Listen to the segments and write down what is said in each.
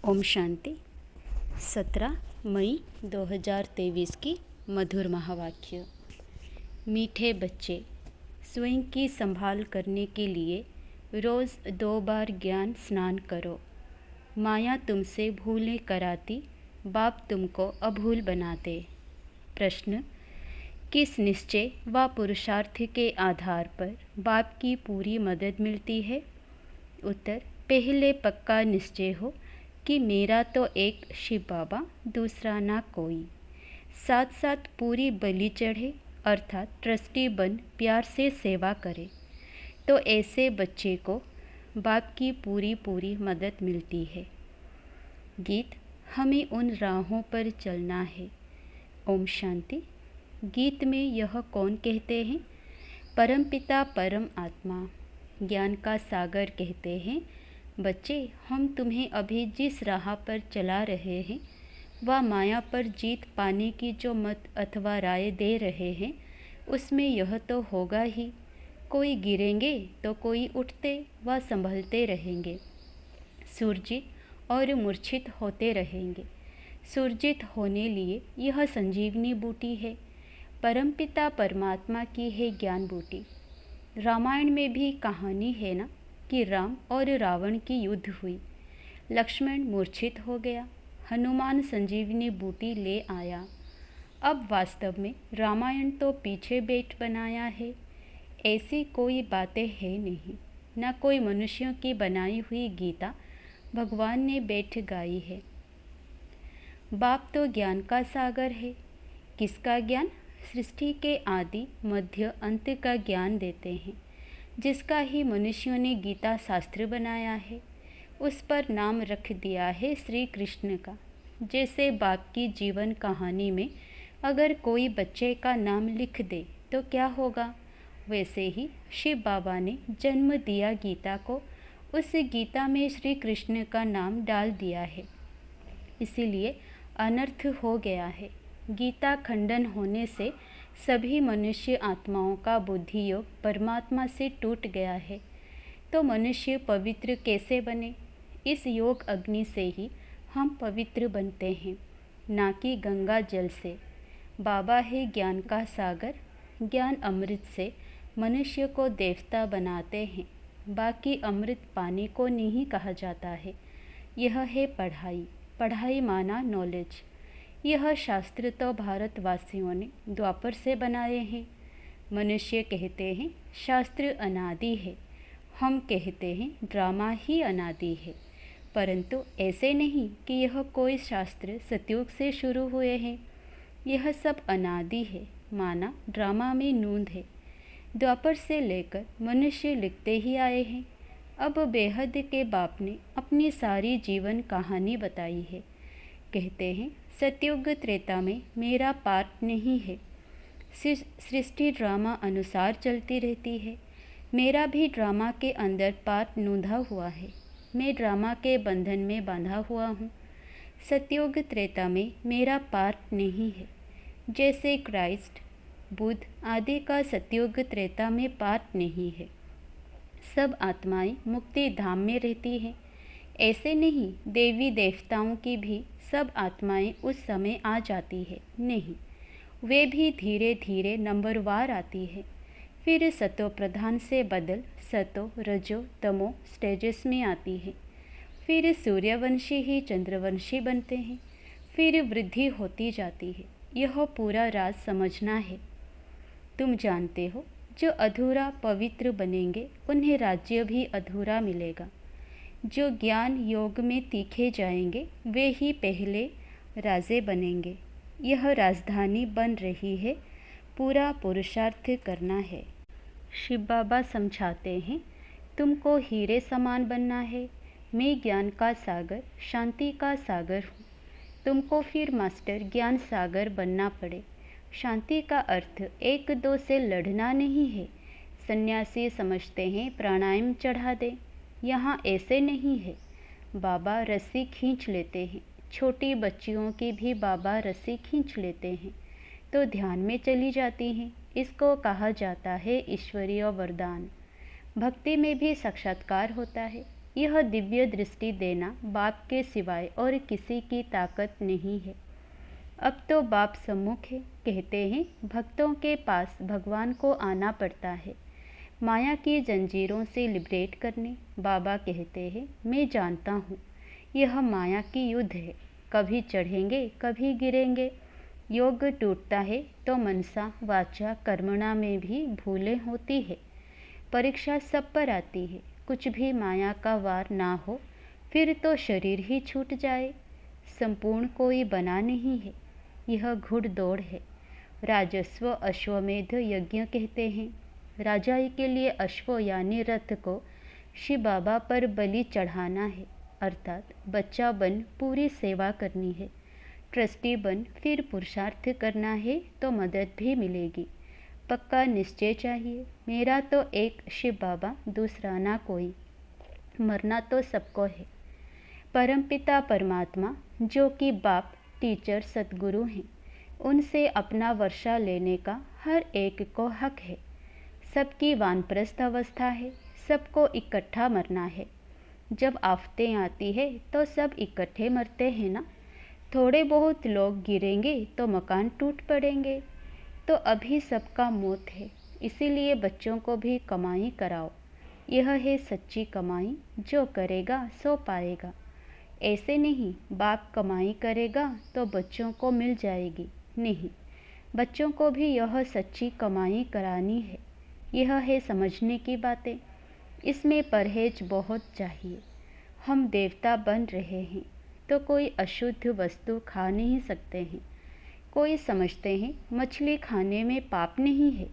ओम शांति। 17 मई 2023 की मधुर महावाक्य। मीठे बच्चे, स्वयं की संभाल करने के लिए रोज़ 2 बार ज्ञान स्नान करो। माया तुमसे भूलें कराती, बाप तुमको अभूल बनाते। प्रश्न: किस निश्चय व पुरुषार्थ के आधार पर बाप की पूरी मदद मिलती है? उत्तर: पहले पक्का निश्चय हो कि मेरा तो एक शिव बाबा, दूसरा ना कोई। साथ साथ पूरी बलि चढ़े अर्थात ट्रस्टी बन प्यार से सेवा करे, तो ऐसे बच्चे को बाप की पूरी मदद मिलती है। गीत: हमें उन राहों पर चलना है। ओम शांति। गीत में यह कौन कहते हैं? परमपिता परम आत्मा ज्ञान का सागर कहते हैं, बच्चे, हम तुम्हें अभी जिस राह पर चला रहे हैं वह माया पर जीत पाने की जो मत अथवा राय दे रहे हैं, उसमें यह तो होगा ही, कोई गिरेंगे तो कोई उठते व संभलते रहेंगे, सुरजित और मूर्छित होते रहेंगे। सुरजित होने लिए यह संजीवनी बूटी है, परमपिता परमात्मा की है ज्ञान बूटी। रामायण में भी कहानी है ना कि राम और रावण की युद्ध हुई, लक्ष्मण मूर्छित हो गया, हनुमान संजीवनी बूटी ले आया। अब वास्तव में रामायण तो पीछे बैठ बनाया है, ऐसी कोई बातें है नहीं, न कोई मनुष्यों की बनाई हुई गीता भगवान ने बैठ गाई है। बाप तो ज्ञान का सागर है। किसका ज्ञान? सृष्टि के आदि मध्य अंत का ज्ञान देते हैं, जिसका ही मनुष्यों ने गीता शास्त्र बनाया है। उस पर नाम रख दिया है श्री कृष्ण का। जैसे बाप की जीवन कहानी में अगर कोई बच्चे का नाम लिख दे तो क्या होगा, वैसे ही शिव बाबा ने जन्म दिया गीता को, उस गीता में श्री कृष्ण का नाम डाल दिया है, इसीलिए अनर्थ हो गया है। गीता खंडन होने से सभी मनुष्य आत्माओं का बुद्धि योग परमात्मा से टूट गया है, तो मनुष्य पवित्र कैसे बने? इस योग अग्नि से ही हम पवित्र बनते हैं, ना कि गंगा जल से। बाबा है ज्ञान का सागर, ज्ञान अमृत से मनुष्य को देवता बनाते हैं। बाकी अमृत पानी को नहीं कहा जाता है। यह है पढ़ाई, पढ़ाई माना नॉलेज। यह शास्त्र तो भारतवासियों ने द्वापर से बनाए हैं। मनुष्य कहते हैं शास्त्र अनादि है, हम कहते हैं ड्रामा ही अनादि है, परंतु ऐसे नहीं कि यह कोई शास्त्र सतयुग से शुरू हुए हैं। यह सब अनादि है, माना ड्रामा में नूंद है। द्वापर से लेकर मनुष्य लिखते ही आए हैं। अब बेहद के बाप ने अपनी सारी जीवन कहानी बताई है। कहते हैं सतयुग त्रेता में मेरा पार्ट नहीं है। सृष्टि ड्रामा अनुसार चलती रहती है। मेरा भी ड्रामा के अंदर पार्ट नूंधा हुआ है। मैं ड्रामा के बंधन में बांधा हुआ हूँ। सतयुग त्रेता में मेरा पार्ट नहीं है। जैसे क्राइस्ट, बुद्ध आदि का सतयुग त्रेता में पार्ट नहीं है। सब आत्माएं मुक्ति धाम में रहती हैं। ऐसे नहीं देवी देवताओं की भी सब आत्माएं उस समय आ जाती है, नहीं, वे भी धीरे धीरे नंबरवार आती है। फिर सतो प्रधान से बदल सतो रजो तमो स्टेजेस में आती है। फिर सूर्यवंशी ही चंद्रवंशी बनते हैं। फिर वृद्धि होती जाती है। यह पूरा राज समझना है। तुम जानते हो, जो अधूरा पवित्र बनेंगे उन्हें राज्य भी अधूरा मिलेगा। जो ज्ञान योग में तीखे जाएंगे वे ही पहले राजे बनेंगे। यह राजधानी बन रही है, पूरा पुरुषार्थ करना है। शिव बाबा समझाते हैं, तुमको हीरे समान बनना है। मैं ज्ञान का सागर, शांति का सागर हूँ। तुमको फिर मास्टर ज्ञान सागर बनना पड़े। शांति का अर्थ एक दो से लड़ना नहीं है। सन्यासी समझते हैं प्राणायाम चढ़ा दे, यहाँ ऐसे नहीं है। बाबा रस्सी खींच लेते हैं। छोटी बच्चियों की भी बाबा रस्सी खींच लेते हैं तो ध्यान में चली जाती हैं। इसको कहा जाता है ईश्वरीय वरदान। भक्ति में भी साक्षात्कार होता है। यह दिव्य दृष्टि देना बाप के सिवाय और किसी की ताकत नहीं है। अब तो बाप सम्मुख है, कहते हैं भक्तों के पास भगवान को आना पड़ता है माया की जंजीरों से लिबरेट करने। बाबा कहते हैं मैं जानता हूँ यह माया की युद्ध है, कभी चढ़ेंगे कभी गिरेंगे। योग टूटता है तो मनसा वाचा कर्मणा में भी भूलें होती है। परीक्षा सब पर आती है, कुछ भी माया का वार ना हो फिर तो शरीर ही छूट जाए। संपूर्ण कोई बना नहीं है, यह घुड़दौड़ है। राजस्व अश्वमेध यज्ञ कहते हैं। राजाई के लिए अश्व यानी रथ को शिव बाबा पर बलि चढ़ाना है, अर्थात बच्चा बन पूरी सेवा करनी है। ट्रस्टी बन फिर पुरुषार्थ करना है तो मदद भी मिलेगी। पक्का निश्चय चाहिए, मेरा तो एक शिव बाबा, दूसरा ना कोई, मरना तो सबको है। परमपिता परमात्मा जो कि बाप, टीचर, सतगुरु हैं, उनसे अपना वर्षा लेने का हर एक को हक है। सबकी वानप्रस्थ अवस्था है, सबको इकट्ठा मरना है। जब आफतें आती है तो सब इकट्ठे मरते हैं ना। थोड़े बहुत लोग गिरेंगे तो मकान टूट पड़ेंगे। तो अभी सबका मौत है, इसीलिए बच्चों को भी कमाई कराओ। यह है सच्ची कमाई, जो करेगा सो पाएगा। ऐसे नहीं बाप कमाई करेगा तो बच्चों को मिल जाएगी, नहीं, बच्चों को भी यह सच्ची कमाई करानी है। यह है समझने की बातें। इसमें परहेज बहुत चाहिए। हम देवता बन रहे हैं तो कोई अशुद्ध वस्तु खा नहीं सकते हैं। कोई समझते हैं मछली खाने में पाप नहीं है,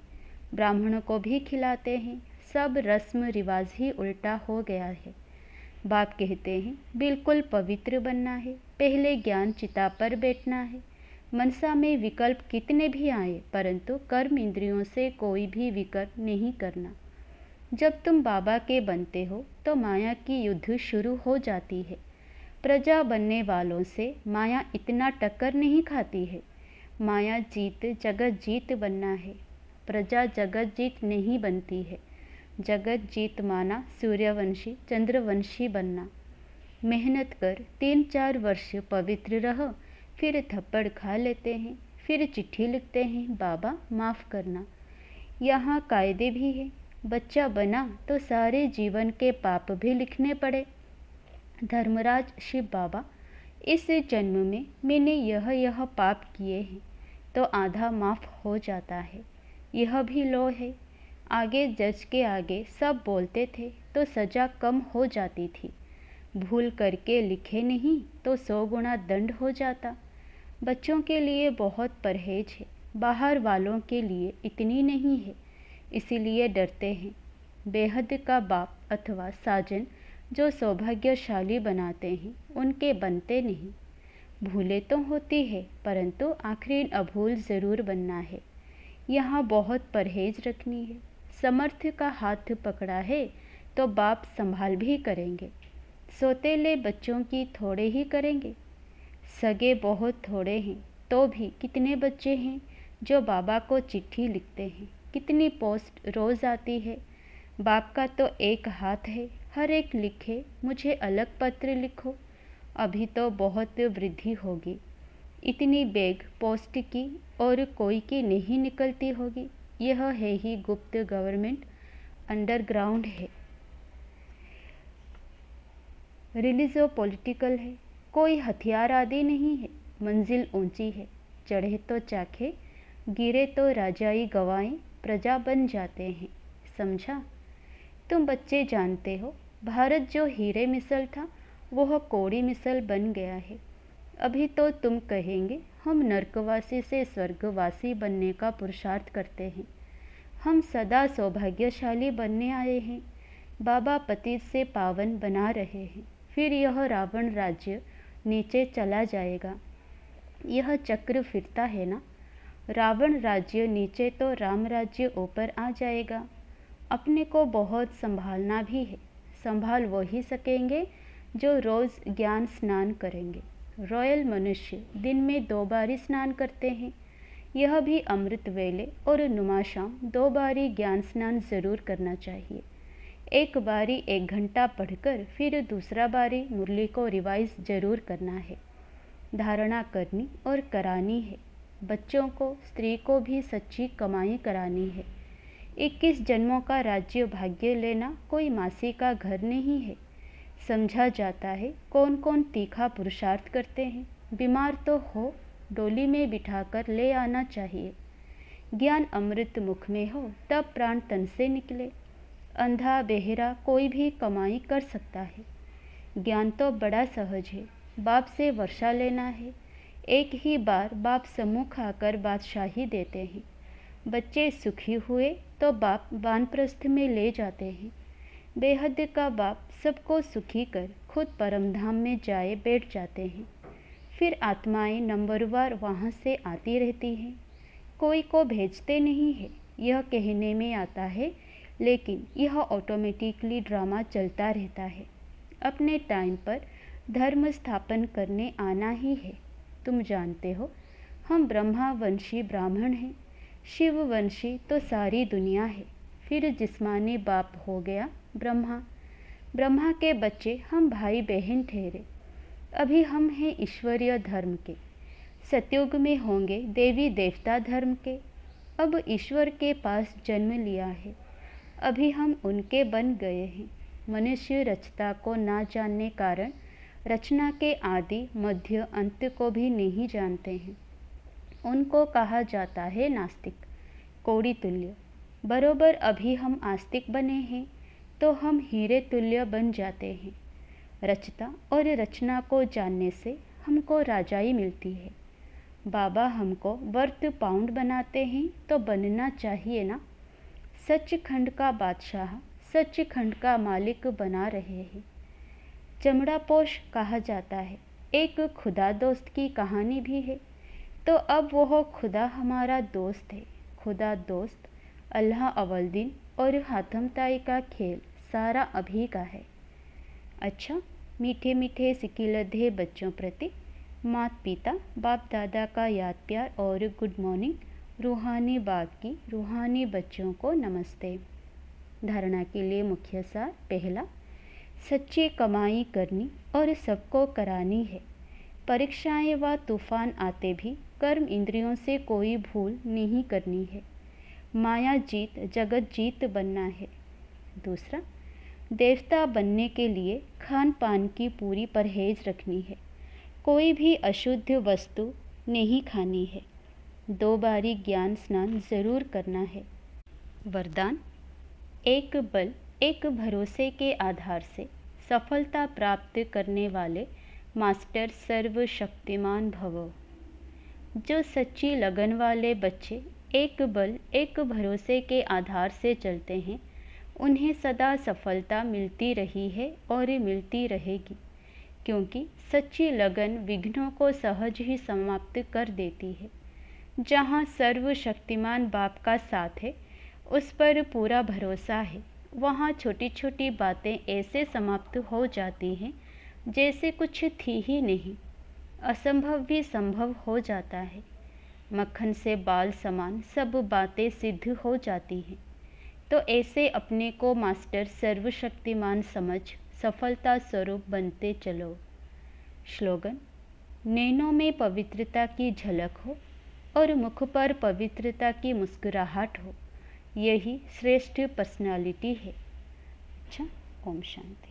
ब्राह्मणों को भी खिलाते हैं। सब रस्म रिवाज ही उल्टा हो गया है। बाप कहते हैं बिल्कुल पवित्र बनना है, पहले ज्ञान चिता पर बैठना है। मनसा में विकल्प कितने भी आए परंतु कर्म इंद्रियों से कोई भी विकल्प नहीं करना। जब तुम बाबा के बनते हो तो माया की युद्ध शुरू हो जाती है। प्रजा बनने वालों से माया इतना टक्कर नहीं खाती है। माया जीत जगत जीत बनना है, प्रजा जगत जीत नहीं बनती है। जगत जीत माना सूर्यवंशी चंद्रवंशी बनना। मेहनत कर 3-4 वर्ष पवित्र रह, फिर थप्पड़ खा लेते हैं, फिर चिट्ठी लिखते हैं बाबा माफ़ करना। यहाँ कायदे भी है, बच्चा बना तो सारे जीवन के पाप भी लिखने पड़े। धर्मराज शिव बाबा, इस जन्म में मैंने यह पाप किए हैं तो आधा माफ़ हो जाता है। यह भी लो है। आगे जज के आगे सब बोलते थे तो सज़ा कम हो जाती थी। भूल करके लिखे नहीं तो 100 गुना दंड हो जाता। बच्चों के लिए बहुत परहेज है, बाहर वालों के लिए इतनी नहीं है, इसीलिए डरते हैं। बेहद का बाप अथवा साजन जो सौभाग्यशाली बनाते हैं उनके बनते नहीं। भूले तो होती है परंतु आखिरी अभूल ज़रूर बनना है। यहाँ बहुत परहेज रखनी है। समर्थ का हाथ पकड़ा है तो बाप संभाल भी करेंगे। सौतेले बच्चों की थोड़े ही करेंगे। सगे बहुत थोड़े हैं तो भी कितने बच्चे हैं जो बाबा को चिट्ठी लिखते हैं। कितनी पोस्ट रोज़ आती है। बाप का तो एक हाथ है, हर एक लिखे मुझे अलग पत्र लिखो। अभी तो बहुत वृद्धि होगी। इतनी बेग पोस्ट की और कोई की नहीं निकलती होगी। यह है ही गुप्त गवर्नमेंट, अंडरग्राउंड है, रिलीजो पॉलिटिकल है। कोई हथियार आदि नहीं है। मंजिल ऊंची है, चढ़े तो चाखे, गिरे तो राजाई गवाएं, प्रजा बन जाते हैं। समझा? तुम बच्चे जानते हो भारत जो हीरे मिसल था वह कौड़ी मिसल बन गया है। अभी तो तुम कहेंगे हम नरकवासी से स्वर्गवासी बनने का पुरुषार्थ करते हैं। हम सदा सौभाग्यशाली बनने आए हैं। बाबा पतित से पावन बना रहे हैं। फिर यह रावण राज्य नीचे चला जाएगा। यह चक्र फिरता है ना। रावण राज्य नीचे तो राम राज्य ऊपर आ जाएगा। अपने को बहुत संभालना भी है। संभाल वही सकेंगे जो रोज़ ज्ञान स्नान करेंगे। रॉयल मनुष्य दिन में 2 बारी स्नान करते हैं। यह भी अमृत वेले और नुमाशाम 2 बारी ज्ञान स्नान जरूर करना चाहिए। एक बारी 1 घंटा पढ़कर फिर दूसरा बारी मुरली को रिवाइज ज़रूर करना है। धारणा करनी और करानी है। बच्चों को, स्त्री को भी सच्ची कमाई करानी है। 21 जन्मों का राज्य भाग्य लेना कोई मासी का घर नहीं है। समझा जाता है कौन कौन तीखा पुरुषार्थ करते हैं। बीमार तो हो, डोली में बिठाकर ले आना चाहिए। ज्ञान अमृत मुख में हो तब प्राण तन से निकले। अंधा बेहरा कोई भी कमाई कर सकता है। ज्ञान तो बड़ा सहज है। बाप से वर्षा लेना है। एक ही बार बाप सम्मुख आकर बादशाही देते हैं। बच्चे सुखी हुए तो बाप वानप्रस्थ में ले जाते हैं। बेहद का बाप सबको सुखी कर खुद परमधाम में जाए बैठ जाते हैं। फिर आत्माएं नंबरवार वहाँ से आती रहती हैं। कोई को भेजते नहीं है, यह कहने में आता है, लेकिन यह ऑटोमेटिकली ड्रामा चलता रहता है। अपने टाइम पर धर्म स्थापन करने आना ही है। तुम जानते हो, हम ब्रह्मावंशी ब्राह्मण हैं। शिववंशी तो सारी दुनिया है। फिर जिस्मानी बाप हो गया ब्रह्मा। ब्रह्मा के बच्चे हम भाई बहन ठहरे। अभी हम हैं ईश्वरीय धर्म के। सतयुग में होंगे देवी देवता धर्म के। अब ईश्वर के पास जन्म लिया है। अभी हम उनके बन गए हैं। मनुष्य रचता को ना जानने कारण रचना के आदि मध्य अंत को भी नहीं जानते हैं। उनको कहा जाता है नास्तिक, कौड़ी तुल्य। बरोबर अभी हम आस्तिक बने हैं तो हम हीरे तुल्य बन जाते हैं। रचता और रचना को जानने से हमको राजाई मिलती है। बाबा हमको वर्थ पाउंड बनाते हैं तो बनना चाहिए ना। सचखंड का बादशाह सचखंड का मालिक बना रहे हैं। चमड़ा पोश कहा जाता है। एक खुदा दोस्त की कहानी भी है। तो अब वह खुदा हमारा दोस्त है। खुदा दोस्त, अल्लाह अव्वल दिन और हाथम ताई का खेल सारा अभी का है। अच्छा, मीठे मीठे सिकिलधे बच्चों प्रति माता पिता बाप दादा का याद प्यार और गुड मॉर्निंग। रूहानी बाप की रूहानी बच्चों को नमस्ते। धारणा के लिए मुख्य सार। पहला, सच्ची कमाई करनी और सबको करानी है। परीक्षाएं व तूफान आते भी कर्म इंद्रियों से कोई भूल नहीं करनी है। माया जीत जगत जीत बनना है। दूसरा, देवता बनने के लिए खान पान की पूरी परहेज रखनी है। कोई भी अशुद्ध वस्तु नहीं खानी है। 2 बारी ज्ञान स्नान जरूर करना है। वरदान, एक बल एक भरोसे के आधार से सफलता प्राप्त करने वाले मास्टर सर्वशक्तिमान भव। जो सच्ची लगन वाले बच्चे एक बल एक भरोसे के आधार से चलते हैं, उन्हें सदा सफलता मिलती रही है और मिलती रहेगी, क्योंकि सच्ची लगन विघ्नों को सहज ही समाप्त कर देती है। जहाँ सर्वशक्तिमान बाप का साथ है, उस पर पूरा भरोसा है, वहाँ छोटी छोटी बातें ऐसे समाप्त हो जाती हैं जैसे कुछ थी ही नहीं। असंभव भी संभव हो जाता है। मक्खन से बाल समान सब बातें सिद्ध हो जाती हैं। तो ऐसे अपने को मास्टर सर्वशक्तिमान समझ सफलता स्वरूप बनते चलो। स्लोगन, नैनों में पवित्रता की झलक हो और मुख पर पवित्रता की मुस्कुराहट हो, यही श्रेष्ठ पर्सनालिटी है। अच्छा, ओम शांति।